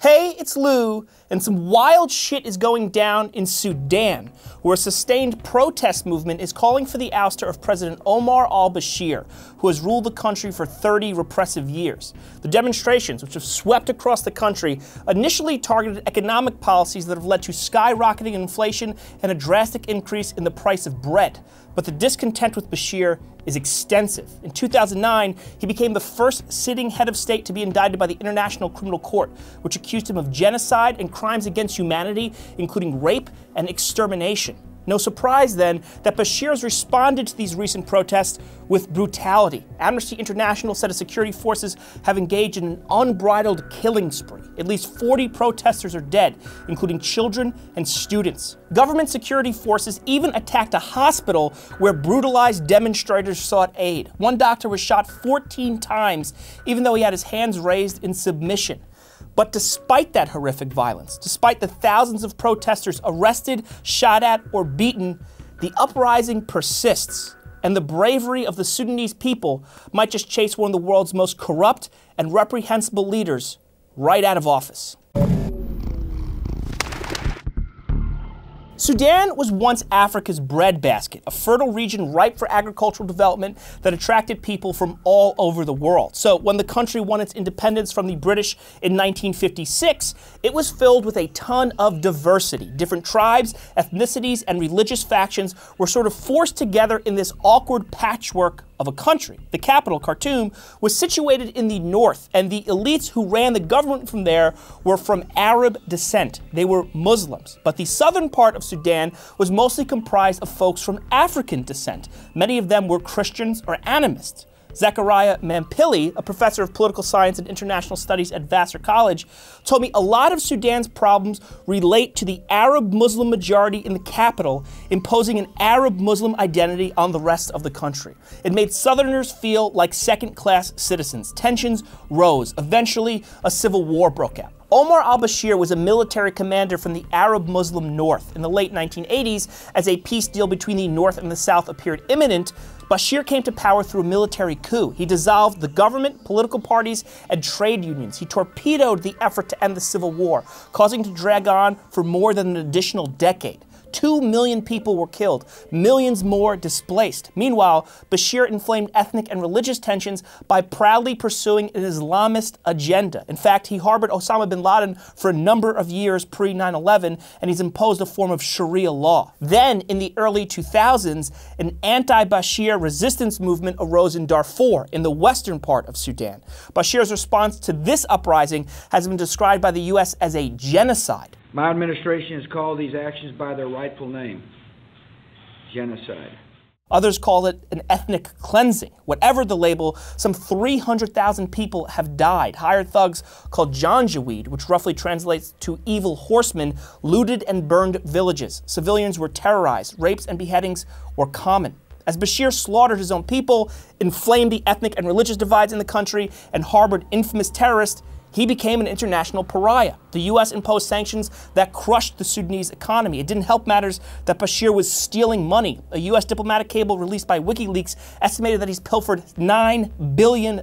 Hey, it's Lou, and some wild shit is going down in Sudan, where a sustained protest movement is calling for the ouster of President Omar al-Bashir, who has ruled the country for 30 repressive years. The demonstrations, which have swept across the country, initially targeted economic policies that have led to skyrocketing inflation and a drastic increase in the price of bread. But the discontent with Bashir is extensive. In 2009, he became the first sitting head of state to be indicted by the International Criminal Court, which accused him of genocide and crimes against humanity, including rape and extermination. No surprise, then, that Bashir has responded to these recent protests with brutality. Amnesty International said his security forces have engaged in an unbridled killing spree. At least 40 protesters are dead, including children and students. Government security forces even attacked a hospital where brutalized demonstrators sought aid. One doctor was shot 14 times, even though he had his hands raised in submission. But despite that horrific violence, despite the thousands of protesters arrested, shot at, or beaten, the uprising persists, and the bravery of the Sudanese people might just chase one of the world's most corrupt and reprehensible leaders right out of office. Sudan was once Africa's breadbasket, a fertile region ripe for agricultural development that attracted people from all over the world. So when the country won its independence from the British in 1956, it was filled with a ton of diversity. Different tribes, ethnicities, and religious factions were sort of forced together in this awkward patchwork of a country. The capital, Khartoum, was situated in the north, and the elites who ran the government from there were from Arab descent. They were Muslims. But the southern part of Sudan was mostly comprised of folks from African descent. Many of them were Christians or animists. Zachariah Mampilly, a professor of political science and international studies at Vassar College, told me a lot of Sudan's problems relate to the Arab Muslim majority in the capital imposing an Arab Muslim identity on the rest of the country. It made Southerners feel like second-class citizens. Tensions rose. Eventually, a civil war broke out. Omar al-Bashir was a military commander from the Arab Muslim North. In the late 1980s, as a peace deal between the North and the South appeared imminent, Bashir came to power through a military coup. He dissolved the government, political parties, and trade unions. He torpedoed the effort to end the civil war, causing it to drag on for more than an additional decade. 2 million people were killed, millions more displaced. Meanwhile, Bashir inflamed ethnic and religious tensions by proudly pursuing an Islamist agenda. In fact, he harbored Osama bin Laden for a number of years pre-9/11, and he's imposed a form of Sharia law. Then, in the early 2000s, an anti-Bashir resistance movement arose in Darfur, in the western part of Sudan. Bashir's response to this uprising has been described by the U.S. as a genocide. My administration has called these actions by their rightful name: genocide. Others call it an ethnic cleansing. Whatever the label, some 300,000 people have died. Hired thugs called Janjaweed, which roughly translates to evil horsemen, looted and burned villages. Civilians were terrorized. Rapes and beheadings were common. As Bashir slaughtered his own people, inflamed the ethnic and religious divides in the country, and harbored infamous terrorists, he became an international pariah. The U.S. imposed sanctions that crushed the Sudanese economy. It didn't help matters that Bashir was stealing money. A U.S. diplomatic cable released by WikiLeaks estimated that he's pilfered $9 billion.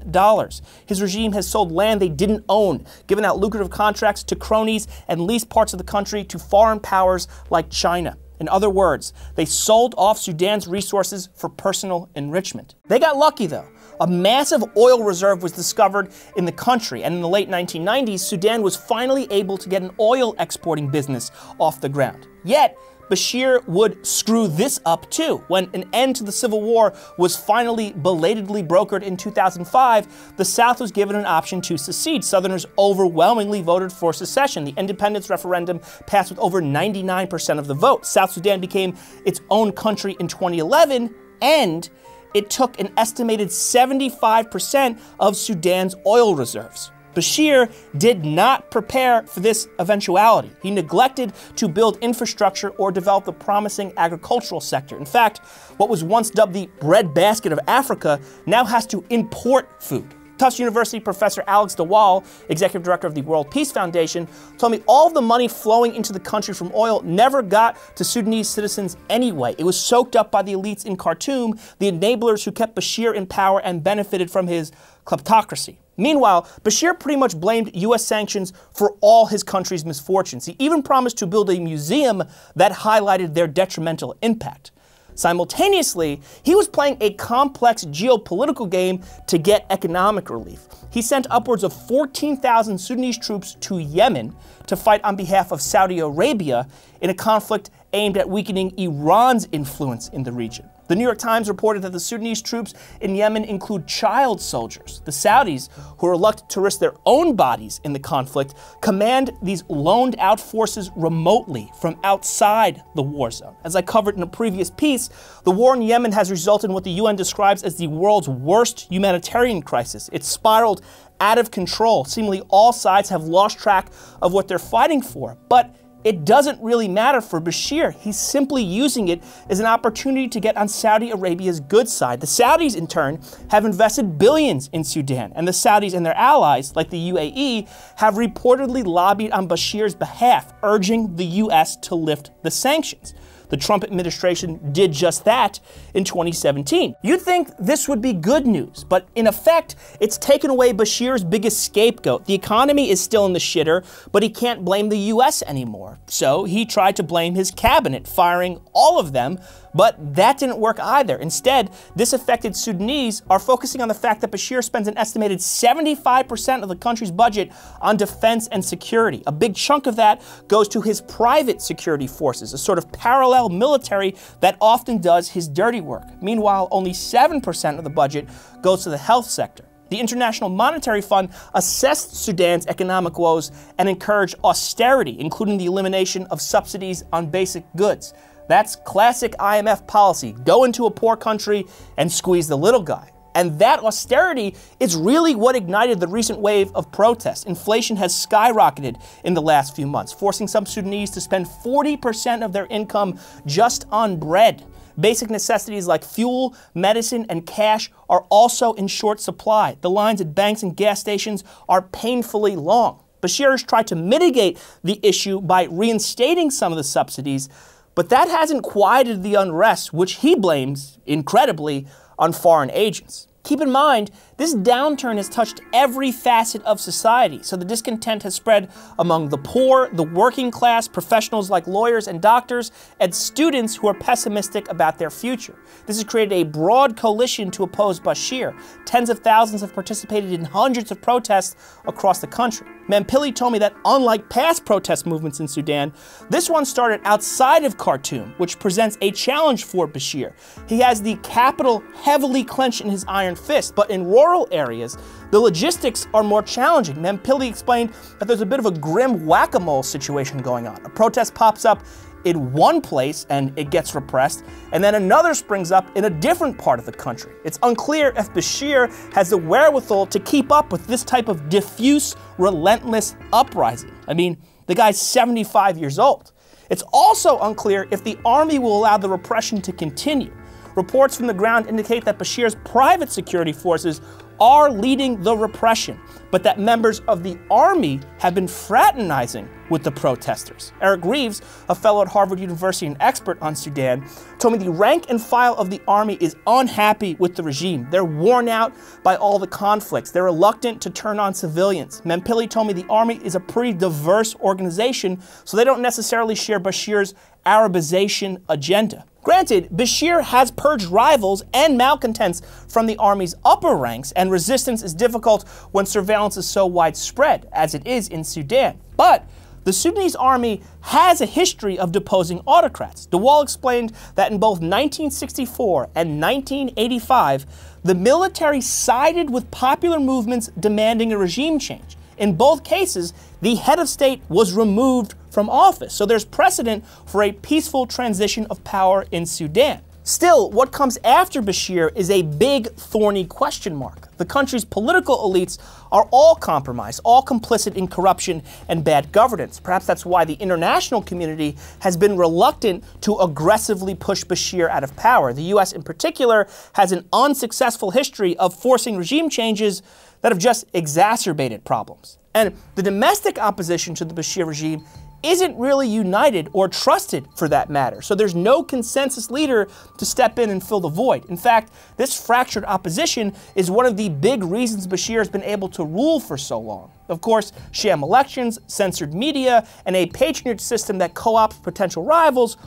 His regime has sold land they didn't own, given out lucrative contracts to cronies, and leased parts of the country to foreign powers like China. In other words, they sold off Sudan's resources for personal enrichment. They got lucky, though. A massive oil reserve was discovered in the country, and in the late 1990s, Sudan was finally able to get an oil exporting business off the ground. Yet, Bashir would screw this up too. When an end to the civil war was finally belatedly brokered in 2005, the South was given an option to secede. Southerners overwhelmingly voted for secession. The independence referendum passed with over 99% of the vote. South Sudan became its own country in 2011, and it took an estimated 75% of Sudan's oil reserves. Bashir did not prepare for this eventuality. He neglected to build infrastructure or develop the promising agricultural sector. In fact, what was once dubbed the breadbasket of Africa now has to import food. Tufts University professor Alex DeWall, executive director of the World Peace Foundation, told me all of the money flowing into the country from oil never got to Sudanese citizens anyway. It was soaked up by the elites in Khartoum, the enablers who kept Bashir in power and benefited from his kleptocracy. Meanwhile, Bashir pretty much blamed U.S. sanctions for all his country's misfortunes. He even promised to build a museum that highlighted their detrimental impact. Simultaneously, he was playing a complex geopolitical game to get economic relief. He sent upwards of 14,000 Sudanese troops to Yemen to fight on behalf of Saudi Arabia in a conflict aimed at weakening Iran's influence in the region. The New York Times reported that the Sudanese troops in Yemen include child soldiers. The Saudis, who are reluctant to risk their own bodies in the conflict, command these loaned-out forces remotely from outside the war zone. As I covered in a previous piece, the war in Yemen has resulted in what the UN describes as the world's worst humanitarian crisis. It's spiraled out of control. Seemingly all sides have lost track of what they're fighting for. But it doesn't really matter for Bashir. He's simply using it as an opportunity to get on Saudi Arabia's good side. The Saudis, in turn, have invested billions in Sudan, and the Saudis and their allies, like the UAE, have reportedly lobbied on Bashir's behalf, urging the US to lift the sanctions. The Trump administration did just that in 2017. You'd think this would be good news, but in effect, it's taken away Bashir's biggest scapegoat. The economy is still in the shitter, but he can't blame the US anymore. So he tried to blame his cabinet, firing all of them, but that didn't work either. Instead, disaffected Sudanese are focusing on the fact that Bashir spends an estimated 75% of the country's budget on defense and security. A big chunk of that goes to his private security forces, a sort of parallel military that often does his dirty work. Meanwhile, only 7% of the budget goes to the health sector. The International Monetary Fund assessed Sudan's economic woes and encouraged austerity, including the elimination of subsidies on basic goods. That's classic IMF policy. Go into a poor country and squeeze the little guy. And that austerity is really what ignited the recent wave of protests. Inflation has skyrocketed in the last few months, forcing some Sudanese to spend 40% of their income just on bread. Basic necessities like fuel, medicine, and cash are also in short supply. The lines at banks and gas stations are painfully long. Bashir has tried to mitigate the issue by reinstating some of the subsidies, but that hasn't quieted the unrest, which he blames, incredibly, on foreign agents. Keep in mind, this downturn has touched every facet of society, so the discontent has spread among the poor, the working class, professionals like lawyers and doctors, and students who are pessimistic about their future. This has created a broad coalition to oppose Bashir. Tens of thousands have participated in hundreds of protests across the country. Mampilly told me that unlike past protest movements in Sudan, this one started outside of Khartoum, which presents a challenge for Bashir. He has the capital heavily clenched in his iron fist, but in rural areas, the logistics are more challenging. Mampilly explained that there's a bit of a grim whack-a-mole situation going on. A protest pops up in one place and it gets repressed, and then another springs up in a different part of the country. It's unclear if Bashir has the wherewithal to keep up with this type of diffuse, relentless uprising. I mean, the guy's 75 years old. It's also unclear if the army will allow the repression to continue. Reports from the ground indicate that Bashir's private security forces are leading the repression, but that members of the army have been fraternizing with the protesters. Eric Reeves, a fellow at Harvard University and expert on Sudan, told me the rank and file of the army is unhappy with the regime. They're worn out by all the conflicts. They're reluctant to turn on civilians. Mampilly told me the army is a pretty diverse organization, so they don't necessarily share Bashir's Arabization agenda. Granted, Bashir has purged rivals and malcontents from the army's upper ranks, and resistance is difficult when surveillance is so widespread, as it is in Sudan. But the Sudanese army has a history of deposing autocrats. DeWall explained that in both 1964 and 1985, the military sided with popular movements demanding a regime change. In both cases, the head of state was removed from office, so there's precedent for a peaceful transition of power in Sudan. Still, what comes after Bashir is a big, thorny question mark. The country's political elites are all compromised, all complicit in corruption and bad governance. Perhaps that's why the international community has been reluctant to aggressively push Bashir out of power. The US in particular has an unsuccessful history of forcing regime changes that have just exacerbated problems. And the domestic opposition to the Bashir regime isn't really united or trusted for that matter. So there's no consensus leader to step in and fill the void. In fact, this fractured opposition is one of the big reasons Bashir has been able to rule for so long. Of course, sham elections, censored media, and a patronage system that co-opts potential rivals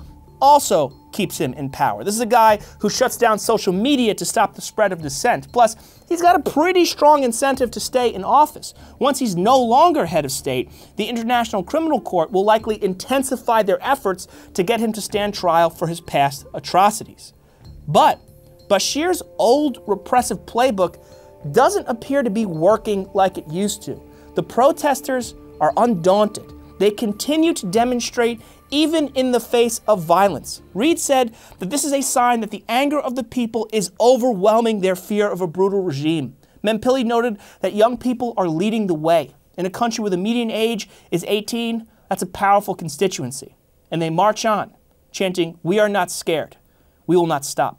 also keeps him in power. This is a guy who shuts down social media to stop the spread of dissent. Plus, he's got a pretty strong incentive to stay in office. Once he's no longer head of state, the International Criminal Court will likely intensify their efforts to get him to stand trial for his past atrocities. But Bashir's old repressive playbook doesn't appear to be working like it used to. The protesters are undaunted. They continue to demonstrate even in the face of violence. Reeves said that this is a sign that the anger of the people is overwhelming their fear of a brutal regime. Mampilly noted that young people are leading the way. In a country where the median age is 18, that's a powerful constituency. And they march on, chanting, "We are not scared. We will not stop."